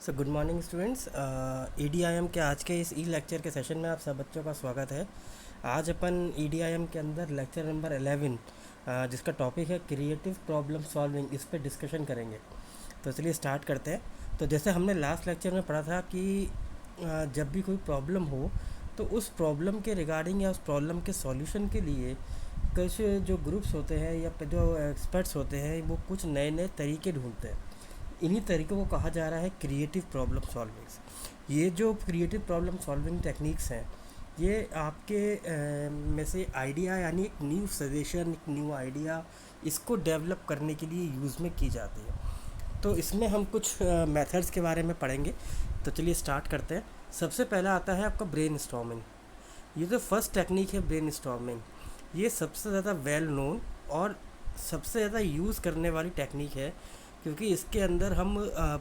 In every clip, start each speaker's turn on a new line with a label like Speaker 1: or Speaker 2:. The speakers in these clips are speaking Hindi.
Speaker 1: Good morning students. ईडीआईएम के आज के इस ई लेक्चर के सेशन में आप सब बच्चों का स्वागत है। आज अपन ईडीआईएम के अंदर लेक्चर नंबर 11 जिसका टॉपिक है क्रिएटिव प्रॉब्लम सॉल्विंग, इस पे डिस्कशन करेंगे। तो चलिए स्टार्ट करते हैं। तो जैसे हमने लास्ट लेक्चर में पढ़ा था कि जब भी कोई प्रॉब्लम हो तो उस प्रॉब्लम के रिगार्डिंग या उस प्रॉब्लम के सॉल्यूशन के लिए कुछ जो ग्रुप्स होते हैं या जो एक्सपर्ट्स होते हैं वो कुछ नए नए तरीके ढूंढते हैं। इन्हीं तरीक़ों को कहा जा रहा है क्रिएटिव प्रॉब्लम सॉल्विंग्स। ये जो क्रिएटिव प्रॉब्लम सॉल्विंग टेक्निक्स हैं ये आपके में से आइडिया यानी एक न्यू सजेशन, एक न्यू आइडिया, इसको डेवलप करने के लिए यूज़ में की जाती है। तो इसमें हम कुछ मेथड्स के बारे में पढ़ेंगे। तो चलिए स्टार्ट करते हैं। सबसे पहला आता है आपका ब्रेन स्टॉर्मिंग। ये जो फर्स्ट टेक्निक है ब्रेन स्टॉर्मिंग, ये सबसे ज़्यादा वेल नोन और सबसे ज़्यादा यूज़ करने वाली टेक्निक है, क्योंकि इसके अंदर हम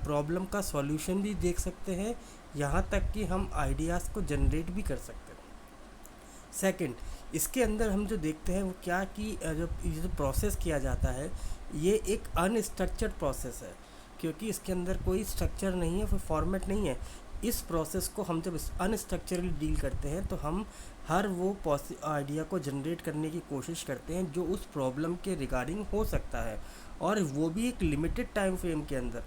Speaker 1: प्रॉब्लम का सॉल्यूशन भी देख सकते हैं, यहाँ तक कि हम आइडियाज़ को जनरेट भी कर सकते हैं। सेकंड, इसके अंदर हम जो देखते हैं वो क्या कि जो प्रोसेस किया जाता है ये एक अनस्ट्रक्चर्ड प्रोसेस है, क्योंकि इसके अंदर कोई स्ट्रक्चर नहीं है, कोई फॉर्मेट नहीं है। इस प्रोसेस को हम जब अनस्ट्रक्चरली डील करते हैं तो हम हर वो आइडिया को जनरेट करने की कोशिश करते हैं जो उस प्रॉब्लम के रिगार्डिंग हो सकता है, और वो भी एक लिमिटेड टाइम फ्रेम के अंदर।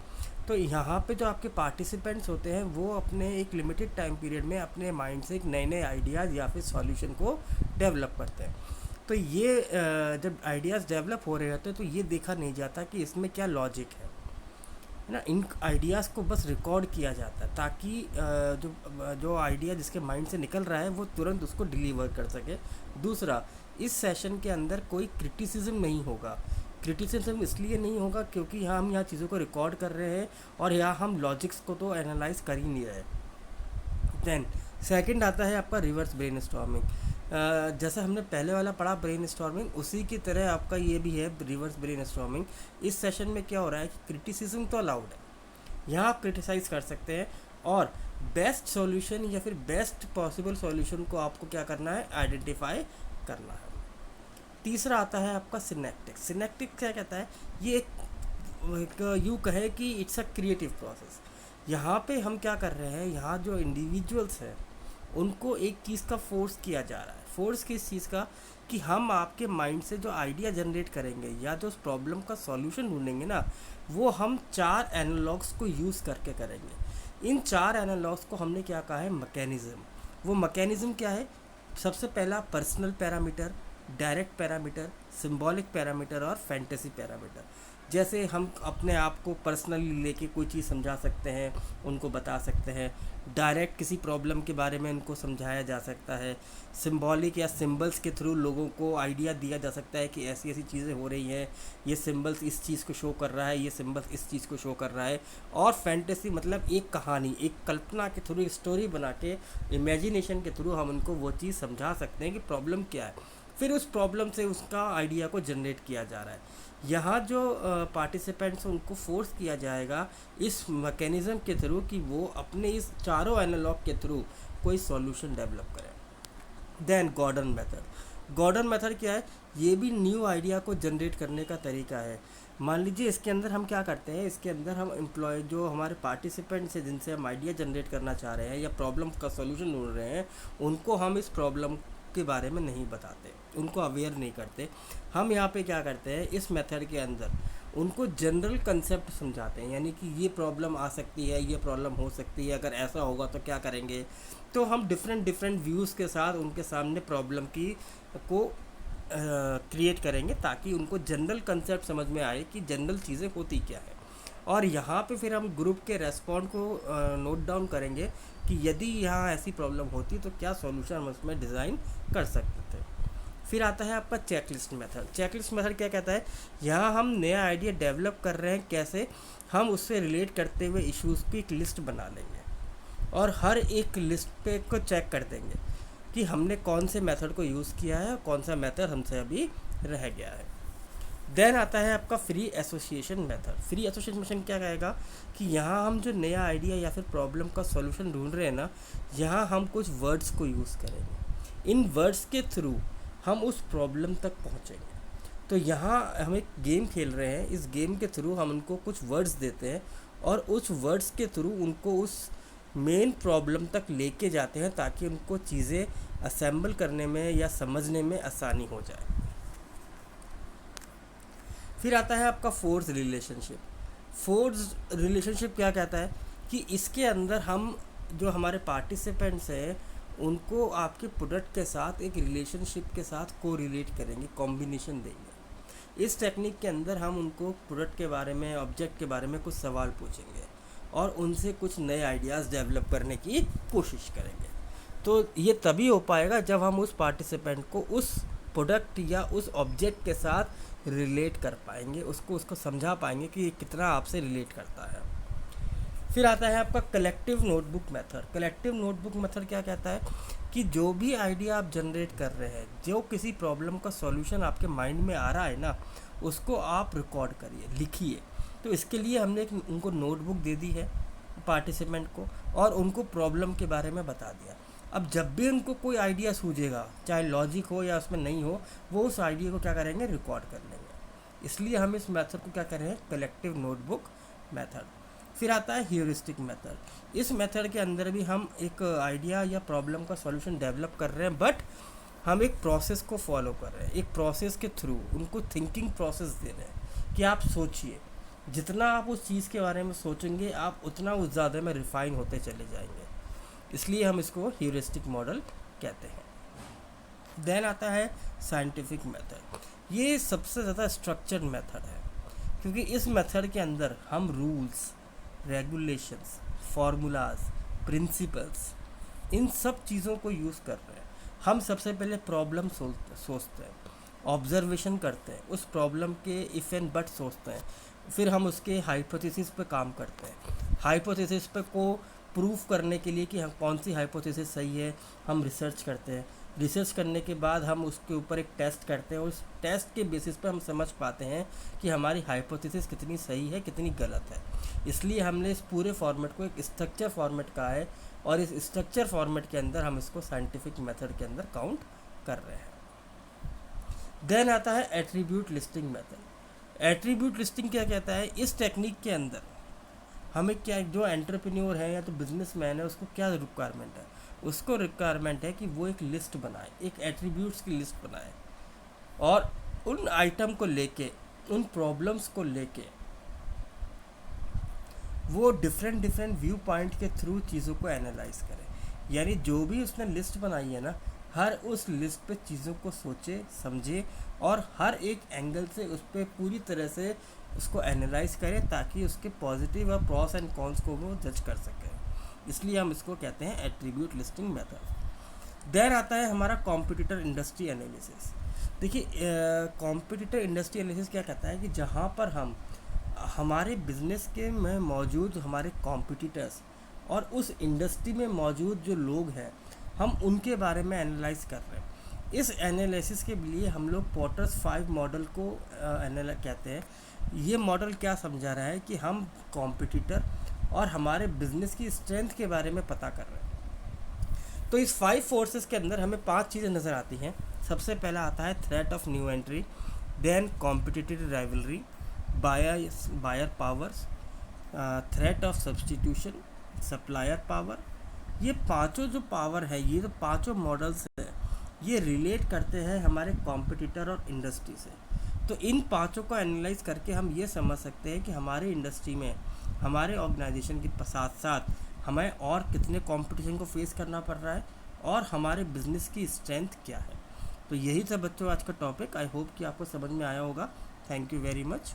Speaker 1: तो यहाँ पे जो आपके पार्टिसिपेंट्स होते हैं वो अपने एक लिमिटेड टाइम पीरियड में अपने माइंड से एक नए नए आइडियाज़ या फिर सॉल्यूशन को डेवलप करते हैं। तो ये जब आइडियाज़ डेवलप हो रहे होते हैं तो ये देखा नहीं जाता कि इसमें क्या लॉजिक है ना। इन आइडियाज़ को बस रिकॉर्ड किया जाता है ताकि जो आइडिया जिसके माइंड से निकल रहा है वो तुरंत उसको डिलीवर कर सके। दूसरा, इस सेशन के अंदर कोई क्रिटिसिज्म नहीं होगा। क्रिटिसिज्म इसलिए नहीं होगा क्योंकि यहाँ हम यहाँ चीज़ों को रिकॉर्ड कर रहे हैं और यहाँ हम लॉजिक्स को तो एनालाइज कर ही नहीं रहे। देन सेकंड आता है आपका रिवर्स ब्रेन स्टॉर्मिंग। जैसा हमने पहले वाला पढ़ा ब्रेन स्टॉर्मिंग, उसी की तरह आपका ये भी है रिवर्स ब्रेन स्टॉर्मिंग। इस सेशन में क्या हो रहा है कि क्रिटिसिज्म तो अलाउड है, यहाँ आप क्रिटिसाइज़ कर सकते हैं और बेस्ट सॉल्यूशन या फिर बेस्ट पॉसिबल सॉल्यूशन को आपको क्या करना है, आइडेंटिफाई करना है। तीसरा आता है आपका सिनेप्टिक। सिनेप्टिक क्या कहता है, ये एक यूँ कहे कि इट्स अ क्रिएटिव प्रोसेस। यहाँ पे हम क्या कर रहे हैं, यहाँ जो इंडिविजुअल्स हैं उनको एक चीज़ का फोर्स किया जा रहा है। फोर्स किस चीज़ का, कि हम आपके माइंड से जो आइडिया जनरेट करेंगे या जो उस प्रॉब्लम का सॉल्यूशन ढूंढेंगे ना, वो हम 4 एनालॉग्स को यूज़ करके करेंगे। इन 4 एनालॉग्स को हमने क्या कहा है, मैकेनिज़्म। वो मैकेनिज़्म क्या है, सबसे पहला personal parameter, direct parameter, symbolic parameter और फैंटेसी पैरामीटर। जैसे हम अपने आप को पर्सनली लेके कोई चीज़ समझा सकते हैं, उनको बता सकते हैं। डायरेक्ट किसी प्रॉब्लम के बारे में उनको समझाया जा सकता है। सिंबॉलिक या सिंबल्स के थ्रू लोगों को आइडिया दिया जा सकता है कि ऐसी ऐसी चीज़ें हो रही हैं, ये सिंबल्स इस चीज़ को शो कर रहा है, ये सिंबल्स इस चीज़ को शो कर रहा है। और फैंटेसी मतलब एक कहानी, एक कल्पना के थ्रू, एक स्टोरी बना के, इमेजिनेशन के थ्रू हम उनको वो चीज़ समझा सकते हैं कि प्रॉब्लम क्या है। फिर उस प्रॉब्लम से उसका आइडिया को जनरेट किया जा रहा है। यहाँ जो पार्टिसिपेंट्स उनको फोर्स किया जाएगा इस मैकेनिज़्म के थ्रू कि वो अपने इस चारों एनालॉग के थ्रू कोई सॉल्यूशन डेवलप करें। Then Gordon method. Gordon method क्या है, ये भी न्यू आइडिया को जनरेट करने का तरीका है। मान लीजिए इसके अंदर हम क्या करते हैं, इसके अंदर हम एम्प्लॉय जो हमारे पार्टिसिपेंट्स हैं जिनसे हम आइडिया जनरेट करना चाह रहे हैं या प्रॉब्लम का सॉल्यूशन ढूंढ रहे हैं, उनको हम इस प्रॉब्लम के बारे में नहीं बताते, उनको अवेयर नहीं करते। हम यहाँ पे क्या करते हैं, इस मेथड के अंदर उनको जनरल कंसेप्ट समझाते हैं, यानी कि ये प्रॉब्लम आ सकती है, ये प्रॉब्लम हो सकती है, अगर ऐसा होगा तो क्या करेंगे। तो हम डिफरेंट व्यूज़ के साथ उनके सामने प्रॉब्लम की को क्रिएट करेंगे ताकि उनको जनरल कंसेप्ट समझ में आए कि जनरल चीज़ें होती क्या है। और यहाँ पे फिर हम ग्रुप के रेस्पॉन्ड को नोट डाउन करेंगे कि यदि यहाँ ऐसी प्रॉब्लम होती तो क्या सॉल्यूशन हम उसमें डिज़ाइन कर सकते थे। फिर आता है आपका चेकलिस्ट मेथड। चेकलिस्ट मेथड क्या कहता है, यहाँ हम नया आइडिया डेवलप कर रहे हैं, कैसे हम उससे रिलेट करते हुए इश्यूज़ की एक लिस्ट बना लेंगे और हर एक लिस्ट पे को चेक कर देंगे कि हमने कौन से मेथड को यूज़ किया है और कौन सा मेथड हमसे अभी रह गया है। देन आता है आपका free association method. Free association क्या कहेगा कि यहाँ हम जो नया आइडिया या फिर प्रॉब्लम का सॉल्यूशन ढूंढ रहे हैं ना, यहाँ हम कुछ वर्ड्स को यूज़ करेंगे। इन वर्ड्स के थ्रू हम उस प्रॉब्लम तक पहुँचेंगे। तो यहाँ हम एक गेम खेल रहे हैं, इस गेम के थ्रू हम उनको कुछ वर्ड्स देते हैं और उस वर्ड्स के थ्रू उनको उस मेन प्रॉब्लम तक लेके जाते हैं ताकि उनको चीज़ें असेंबल करने में या समझने में आसानी हो जाए। फिर आता है आपका फोर्स रिलेशनशिप। फोर्स रिलेशनशिप क्या कहता है कि इसके अंदर हम जो हमारे पार्टिसिपेंट्स हैं उनको आपके प्रोडक्ट के साथ एक रिलेशनशिप के साथ को रिलेट करेंगे, कॉम्बिनेशन देंगे। इस टेक्निक के अंदर हम उनको प्रोडक्ट के बारे में, ऑब्जेक्ट के बारे में कुछ सवाल पूछेंगे और उनसे कुछ नए आइडियाज़ डेवलप करने की कोशिश करेंगे। तो ये तभी हो पाएगा जब हम उस पार्टिसिपेंट को उस प्रोडक्ट या उस ऑब्जेक्ट के साथ रिलेट कर पाएंगे, उसको समझा पाएंगे कि ये कितना आपसे रिलेट करता है। फिर आता है आपका collective notebook method. Collective notebook method क्या कहता है कि जो भी आइडिया आप जनरेट कर रहे हैं, जो किसी प्रॉब्लम का सॉल्यूशन आपके माइंड में आ रहा है ना, उसको आप रिकॉर्ड करिए, लिखिए। तो इसके लिए हमने एक उनको नोटबुक दे दी है पार्टिसिपेंट को और उनको प्रॉब्लम के बारे में बता दिया। अब जब भी उनको कोई आइडिया सूझेगा, चाहे लॉजिक हो या उसमें नहीं हो, वो उस आइडिया को क्या करेंगे, रिकॉर्ड कर लेंगे। इसलिए हम इस मेथड को क्या कर रहे हैं, कलेक्टिव नोटबुक मेथड। फिर आता है ह्यूरिस्टिक मेथड। इस मेथड के अंदर भी हम एक आइडिया या प्रॉब्लम का सॉल्यूशन डेवलप कर रहे हैं, बट हम एक प्रोसेस को फॉलो कर रहे हैं। एक प्रोसेस के थ्रू उनको थिंकिंग प्रोसेस दे रहे हैं कि आप सोचिए, जितना आप उस चीज़ के बारे में सोचेंगे आप उतना उस ज़्यादा में रिफाइन होते चले जाएंगे। इसलिए हम इसको ह्यूरिस्टिक मॉडल कहते हैं। देन आता है साइंटिफिक मेथड। ये सबसे ज़्यादा स्ट्रक्चर्ड मेथड है क्योंकि इस मेथड के अंदर हम रूल्स, रेगुलेशंस, फार्मूलाज, प्रिंसिपल्स, इन सब चीज़ों को यूज़ कर रहे हैं। हम सबसे पहले प्रॉब्लम सोचते हैं, ऑब्जर्वेशन करते हैं, उस प्रॉब्लम के इफ़ एंड बट सोचते हैं, फिर हम उसके हाइपोथेसिस पे काम करते हैं। हाइपोथेसिस पे को प्रूफ करने के लिए कि हम कौन सी हाइपोथेसिस सही है, हम रिसर्च करते हैं। रिसर्च करने के बाद हम उसके ऊपर एक टेस्ट करते हैं और उस टेस्ट के बेसिस पे हम समझ पाते हैं कि हमारी हाइपोथेसिस कितनी सही है, कितनी गलत है। इसलिए हमने इस पूरे फॉर्मेट को एक स्ट्रक्चर फॉर्मेट कहा है और इस स्ट्रक्चर फॉर्मेट के अंदर हम इसको साइंटिफिक मेथड के अंदर काउंट कर रहे हैं। देन आता है attribute listing method. Attribute listing क्या कहता है, इस टेक्निक के अंदर हमें क्या, जो एंटरप्रेन्योर है या तो बिजनेसमैन है, उसको क्या रिक्वायरमेंट है, उसको रिक्वायरमेंट है कि वो एक लिस्ट बनाए, एक एट्रीब्यूट्स की लिस्ट बनाए और उन आइटम को लेके, उन प्रॉब्लम्स को लेके वो डिफरेंट व्यू पॉइंट के थ्रू चीज़ों को एनालाइज करे। यानी जो भी उसने लिस्ट बनाई है ना, हर उस लिस्ट पे चीज़ों को सोचे, समझे और हर एक एंगल से उस पर पूरी तरह से उसको एनालाइज करें ताकि उसके पॉजिटिव और प्रॉस एंड कॉन्स को वो जज कर सके। इसलिए हम इसको कहते हैं एट्रीब्यूट लिस्टिंग मेथड। देन आता है हमारा कॉम्पिटिटर इंडस्ट्री एनालिसिस। देखिए कॉम्पिटिटर इंडस्ट्री एनालिसिस क्या कहता है कि जहाँ पर हम हमारे बिजनेस के में मौजूद हमारे कॉम्पिटिटर्स और उस इंडस्ट्री में मौजूद जो लोग हैं, हम उनके बारे में एनालाइज कर रहे हैं। इस एनालिसिस के लिए हम लोग पॉटर्स 5 मॉडल को कहते हैं। ये मॉडल क्या समझा रहा है कि हम कॉम्पिटिटर और हमारे बिजनेस की स्ट्रेंथ के बारे में पता कर रहे हैं। तो इस 5 फोर्सेस के अंदर हमें 5 चीज़ें नज़र आती हैं। सबसे पहला आता है threat of new entry, then competitive rivalry, buyer powers, threat of substitution, supplier power. ये पांचों जो पावर है, ये जो पांचों मॉडल्स हैं, ये रिलेट करते हैं हमारे कॉम्पिटिटर और इंडस्ट्री से। तो इन पांचों को एनालाइज करके हम ये समझ सकते हैं कि हमारे इंडस्ट्री में, हमारे ऑर्गेनाइजेशन के साथ साथ हमें और कितने कंपटीशन को फेस करना पड़ रहा है और हमारे बिजनेस की स्ट्रेंथ क्या है। तो यही था बच्चों आज का टॉपिक। आई होप कि आपको समझ में आया होगा। Thank you very much.